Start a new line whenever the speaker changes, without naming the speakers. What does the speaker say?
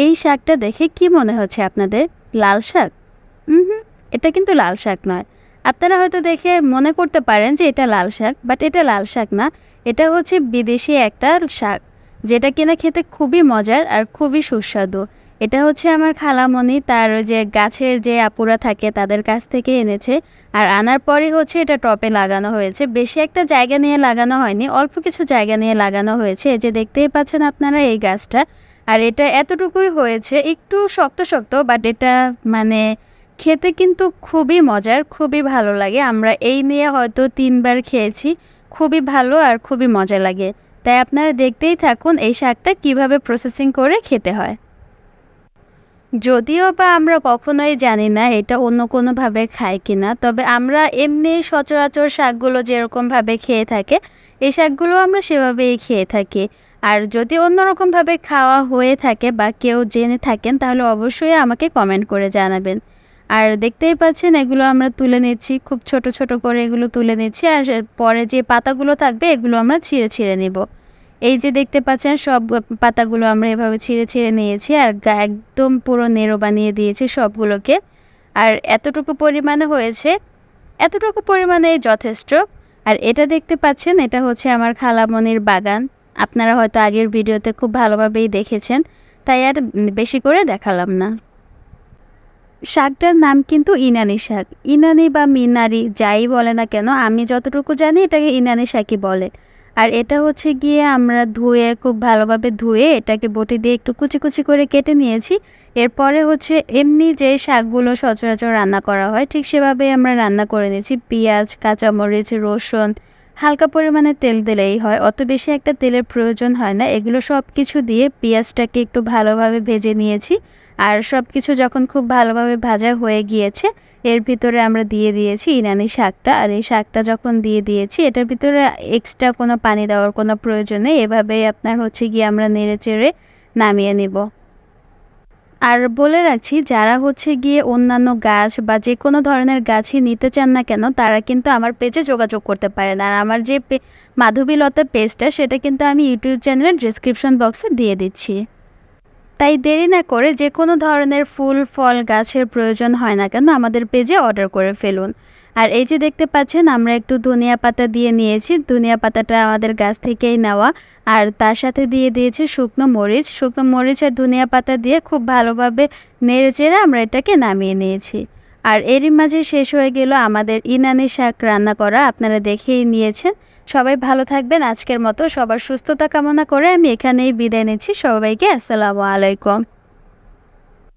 এই শাকটা দেখে কি মনে হচ্ছে আপনাদের? লাল শাক? হুম, এটা কিন্তু লাল শাক নয়। আপনারা হয়তো দেখে মনে করতে পারেন যে এটা লাল শাক, বাট এটা লাল শাক না। এটা হচ্ছে বিদেশি একটা শাক, যেটা কিনা খেতে খুবই মজার আর খুবই সুস্বাদু। এটা হচ্ছে আমার খালামণি তার ওই যে গাছের যে আপুরা থাকে তাদের কাছ থেকে এনেছে। আর আনার পরে হচ্ছে এটা টবে লাগানো হয়েছে। বেশি একটা জায়গা নিয়ে লাগানো হয়নি, অল্প কিছু জায়গা নিয়ে লাগানো হয়েছে। এই যে দেখতেই পাচ্ছেন আপনারা এই গাছটা। আর এটা এতটুকুই হয়েছে, একটু শক্ত শক্ত, বাট এটা মানে খেতে কিন্তু খুবই মজার, খুবই ভালো লাগে। আমরা এই নিয়ে হয়তো ৩ বার খেয়েছি। খুবই ভালো আর খুবই মজা লাগে। তাই আপনারা দেখতেই থাকুন এই শাকটা কিভাবে প্রসেসিং করে খেতে হয়। যদিও বা আমরা কখনোই জানি না এটা অন্য কোনোভাবে খায় কিনা, তবে আমরা এমনি সচরাচর শাকগুলো যেরকমভাবে খেয়ে থাকে, এই শাকগুলো আমরা সেভাবেই খেয়ে থাকি। আর যদি অন্যরকমভাবে খাওয়া হয়ে থাকে বা কেউ জেনে থাকেন তাহলে অবশ্যই আমাকে কমেন্ট করে জানাবেন। আর দেখতেই পাচ্ছেন এগুলো আমরা তুলে নিচ্ছি, খুব ছোট ছোট করে এগুলো তুলে নিচ্ছি। আর পরে যে পাতাগুলো থাকবে এগুলো আমরা ছিঁড়ে ছিঁড়ে নিব। এই যে দেখতে পাচ্ছেন সব পাতাগুলো আমরা এভাবে ছিঁড়ে ছিঁড়ে নিয়েছি আর একদম পুরো নেড়ো বানিয়ে দিয়েছি সবগুলোকে। আর এতটুকু পরিমাণে হয়েছে, এতটুকু পরিমাণে যথেষ্ট। আর এটা দেখতে পাচ্ছেন এটা হচ্ছে আমার খালামণির বাগান। আপনারা হয়তো আগের ভিডিওতে খুব ভালোভাবেই দেখেছেন, তাই আর বেশি করে দেখালাম না। শাকটার নাম কিন্তু ইনানি শাক। ইনানি বা মিনারি যাই বলে না কেন, আমি যতটুকু জানি এটাকে ইনানি শাকই বলে। আর এটা হচ্ছে গিয়ে আমরা ধুয়ে খুব ভালোভাবে ধুয়ে এটাকে বটি দিয়ে একটু কুচি কুচি করে কেটে নিয়েছি। এরপরে হচ্ছে এমনি যে শাকগুলো সচরাচর রান্না করা হয় ঠিক সেভাবে আমরা রান্না করে নিয়েছি। পেঁয়াজ, কাঁচামরিচ, রসুন, হালকা পরিমাণে তেল দিলেই হয়, অত বেশি একটা তেলের প্রয়োজন হয় না। এগুলো সব কিছু দিয়ে পেঁয়াজটাকে একটু ভালোভাবে ভেজে নিয়েছি। আর সব কিছু যখন খুব ভালোভাবে ভাজা হয়ে গিয়েছে এর ভিতরে আমরা দিয়ে দিয়েছি ইনানি শাকটা। আর এই শাকটা যখন দিয়ে দিয়েছি এটার ভিতরে এক্সট্রা কোনো পানি দেওয়ার কোনো প্রয়োজন নেই। এভাবেই আপনার হচ্ছে গিয়ে আমরা নেড়ে চেড়ে নামিয়ে নেব। আর বলে রাখছি যারা হচ্ছে গিয়ে অন্যান্য গাছ বা যে কোনো ধরনের গাছই নিতে চান না কেন তারা কিন্তু আমার পেজে যোগাযোগ করতে পারেন। আর আমার যে মাধবীলতা পেজটা সেটা কিন্তু আমি ইউটিউব চ্যানেলের ডেসক্রিপশন বক্সে দিয়ে দিচ্ছি। তাই দেরি না করে যে কোনো ধরনের ফুল ফল গাছের প্রয়োজন হয় না কেন আমাদের পেজে অর্ডার করে ফেলুন। আর এই যে দেখতে পাচ্ছেন আমরা একটু ধনিয়া পাতা দিয়ে নিয়েছি, ধনিয়া পাতাটা আমাদের গাছ থেকেই নেওয়া। আর তার সাথে দিয়ে দিয়েছি শুকনো মরিচ। শুকনো মরিচ আর ধনিয়া পাতা দিয়ে খুব ভালোভাবে নেড়ে চেড়ে আমরা এটাকে নামিয়ে নিয়েছি। আর এরই মাঝে শেষ হয়ে গেল আমাদের ইনানি শাক রান্না করা, আপনারা দেখেই নিয়েছেন। সবাই ভালো থাকবেন। আজকের মতো সবার সুস্থতা কামনা করে আমি এখানেই বিদায় নিচ্ছি। সবাইকে আসসালামু আলাইকুম।